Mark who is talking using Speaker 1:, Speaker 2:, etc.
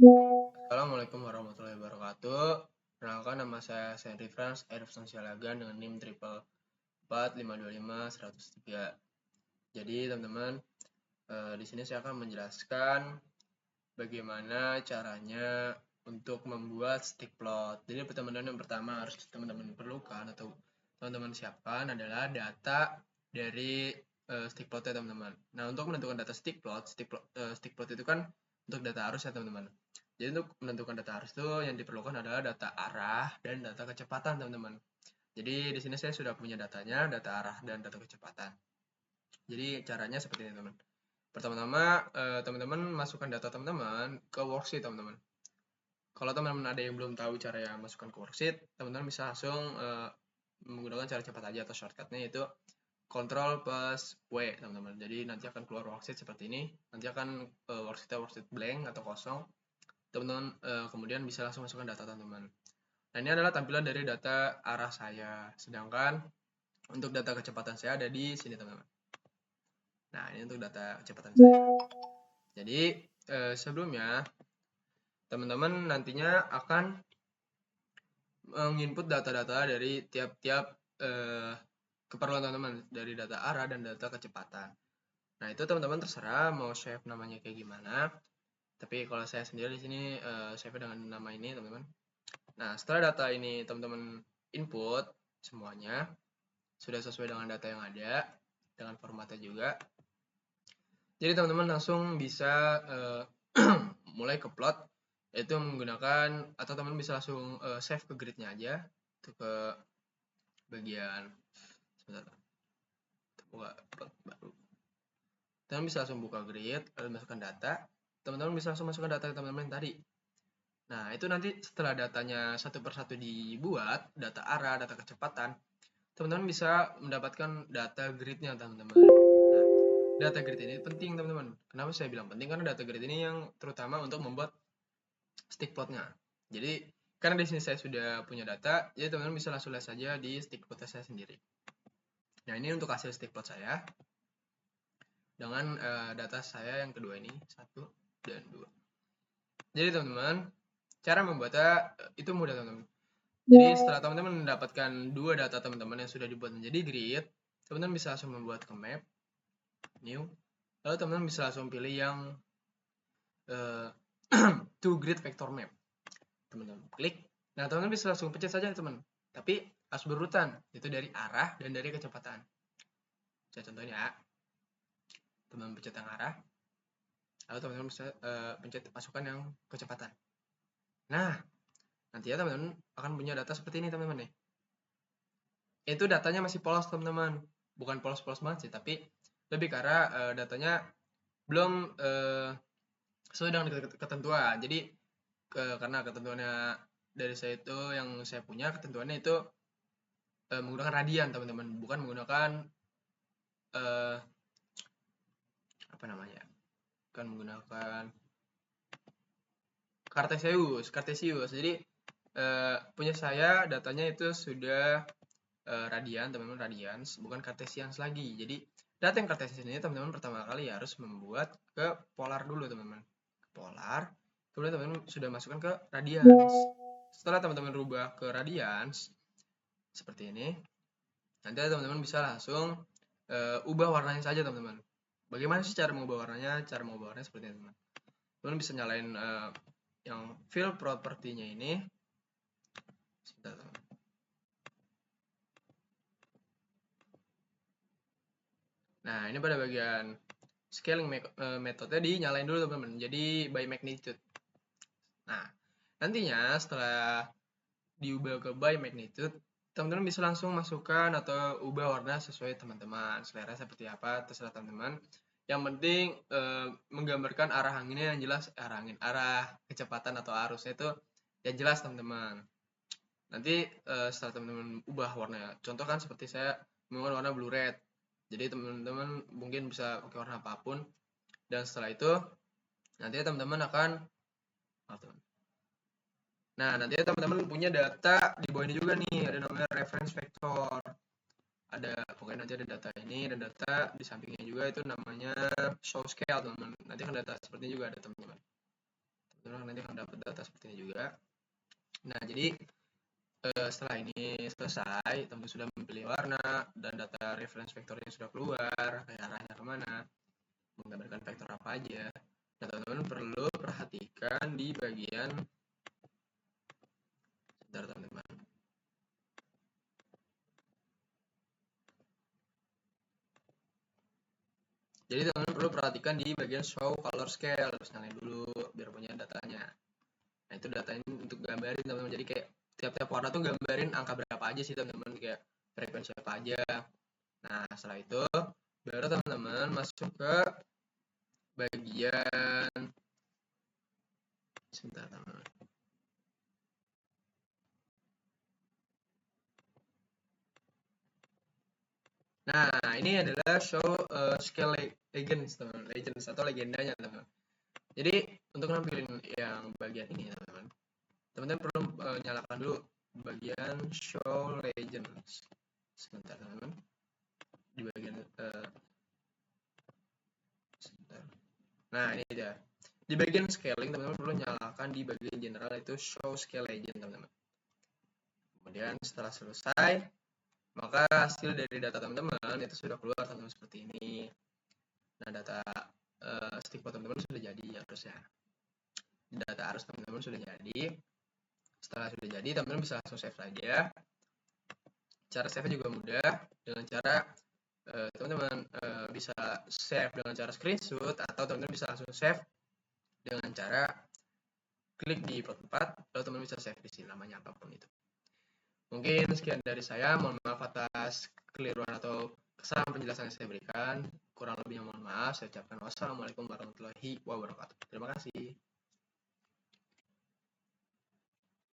Speaker 1: Assalamualaikum warahmatullahi wabarakatuh. Perkenalkan, nama saya Henry Frans Erfson Sialagan dengan NIM 444525103. Jadi teman-teman, di sini saya akan menjelaskan bagaimana caranya untuk membuat stick plot. Jadi pertama yang pertama harus teman-teman perlukan atau teman-teman siapkan adalah data dari stick plotnya teman-teman. Nah, untuk menentukan data stick plot itu kan untuk data arus ya teman-teman. Jadi untuk menentukan data arus itu yang diperlukan adalah data arah dan data kecepatan teman-teman. Jadi di sini saya sudah punya datanya, data arah dan data kecepatan. Jadi caranya seperti ini teman-teman. Pertama-tama teman-teman masukkan data teman-teman ke worksheet teman-teman. Kalau teman-teman ada yang belum tahu cara yang masukkan ke worksheet, teman-teman bisa langsung menggunakan cara cepat aja atau shortcutnya yaitu Ctrl plus W teman-teman. Jadi nanti akan keluar worksheet seperti ini. Nanti akan worksheet blank atau kosong. Teman-teman kemudian bisa langsung masukkan data teman-teman. Nah, ini adalah tampilan dari data arah saya. Sedangkan untuk data kecepatan saya ada di sini teman-teman. Nah, ini untuk data kecepatan saya. Jadi sebelumnya teman-teman nantinya akan menginput data-data dari tiap-tiap keperluan teman-teman, dari data arah dan data kecepatan. Nah, itu teman-teman terserah mau save namanya kayak gimana. Tapi kalau saya sendiri di sini save dengan nama ini teman-teman. Nah, setelah data ini teman-teman input semuanya sudah sesuai dengan data yang ada dengan formatnya juga. Jadi teman-teman langsung bisa mulai ke plot, yaitu menggunakan atau teman-teman bisa langsung save ke gridnya aja, itu ke bagian sebentar, buka plot baru. Teman-teman bisa langsung buka grid, lalu masukkan data. Teman-teman bisa langsung masukkan data teman-teman yang tadi. Nah, itu nanti setelah datanya satu persatu dibuat, data arah, data kecepatan, teman-teman bisa mendapatkan data gridnya teman-teman. Nah, data grid ini penting teman-teman. Kenapa saya bilang penting? Karena data grid ini yang terutama untuk membuat stick plotnya. Jadi karena di sini saya sudah punya data, jadi teman-teman bisa langsung lihat saja di stick plot saya sendiri. Nah, ini untuk hasil stick plot saya dengan data saya yang kedua ini 1 dan 2. Jadi teman-teman, cara membuatnya itu mudah teman-teman. Jadi setelah teman-teman mendapatkan dua data teman-teman yang sudah dibuat menjadi grid, teman-teman bisa langsung membuat ke map, new, lalu teman-teman bisa langsung pilih yang to grid vector map. Teman-teman klik, nah teman-teman bisa langsung pencet saja teman, tapi harus berurutan, itu dari arah dan dari kecepatan. Saya contohnya ya, teman-teman pencet yang arah, lalu teman-teman bisa pencet masukkan yang kecepatan. Nah, nanti ya teman-teman akan punya data seperti ini teman-teman nih. Itu datanya masih polos teman-teman, bukan polos-polos banget sih, tapi lebih karena datanya belum sesuai dengan ketentuan. Jadi karena ketentuannya dari saya itu yang saya punya ketentuannya itu menggunakan radian teman-teman, bukan menggunakan apa namanya, bukan menggunakan kartesius. Jadi punya saya datanya itu sudah radian teman-teman, radians, bukan kartesians lagi. Jadi data yang kartesian ini teman-teman pertama kali harus membuat ke polar dulu teman-teman, polar, kemudian teman-teman sudah masukkan ke radians. Setelah teman-teman rubah ke radians seperti ini, nanti teman-teman bisa langsung ubah warnanya saja teman-teman. Bagaimana sih cara mengubah warnanya? Cara mengubah warnanya seperti ini teman-teman. Teman bisa nyalain yang fill propertinya ini. Sebentar teman. Nah, ini pada bagian scaling metodenya dinyalain dulu teman-teman. Jadi by magnitude. Nah, nantinya setelah diubah ke by magnitude, teman-teman bisa langsung masukkan atau ubah warna sesuai teman-teman. Selera seperti apa terserah teman-teman. Yang penting menggambarkan arah anginnya yang jelas, arah kecepatan atau arusnya itu yang jelas teman-teman. Nanti setelah teman-teman ubah warnanya, contoh kan seperti saya menggunakan warna blue red. Jadi teman-teman mungkin bisa pakai warna apapun. Dan setelah itu nanti teman-teman akan nanti teman-teman punya data di bawah ini juga nih, ada namanya reference vector. Ada pokoknya nanti ada data ini dan data di sampingnya juga itu namanya show scale teman-teman. Nanti kan data seperti ini juga ada teman-teman. teman-teman nanti akan dapat data seperti ini juga. Nah, jadi setelah ini selesai, teman-teman sudah memilih warna dan data reference vektornya sudah keluar, kayak arahnya kemana, menggambarkan vektor apa aja. Nah, teman-teman perlu perhatikan di bagian, sebentar teman-teman. Jadi teman-teman perlu perhatikan di bagian show color scale, harus nyalain dulu biar punya datanya. Nah, itu datanya untuk gambarin teman-teman. Jadi kayak tiap-tiap warna tuh gambarin angka berapa aja sih teman-teman, kayak frekuensi apa aja. Nah, setelah itu baru teman-teman masuk ke bagian, sebentar teman-teman. Nah, ini adalah show scale legends teman-teman, legends atau legendanya teman-teman. Jadi untuk nampilin yang bagian ini teman-teman, teman-teman perlu nyalakan dulu bagian show legends. Sebentar teman-teman, di bagian sebentar. Nah, ini dia. Di bagian scaling teman-teman perlu nyalakan di bagian general, itu show scale legend teman-teman. Kemudian setelah selesai, maka hasil dari data teman-teman itu sudah keluar teman-teman seperti ini. Nah, data stick teman-teman sudah jadi harusnya. Data arus teman-teman sudah jadi. Setelah sudah jadi, teman-teman bisa langsung save saja. Cara save juga mudah, dengan cara teman-teman bisa save dengan cara screenshot, atau teman-teman bisa langsung save dengan cara klik di plot 4, lalu teman-teman bisa save di sini namanya apapun itu. Mungkin sekian dari saya, mohon maaf atas kekeliruan atau kesalahan penjelasan yang saya berikan. Kurang lebihnya mohon maaf, saya ucapkan wassalamualaikum warahmatullahi wabarakatuh. Terima kasih.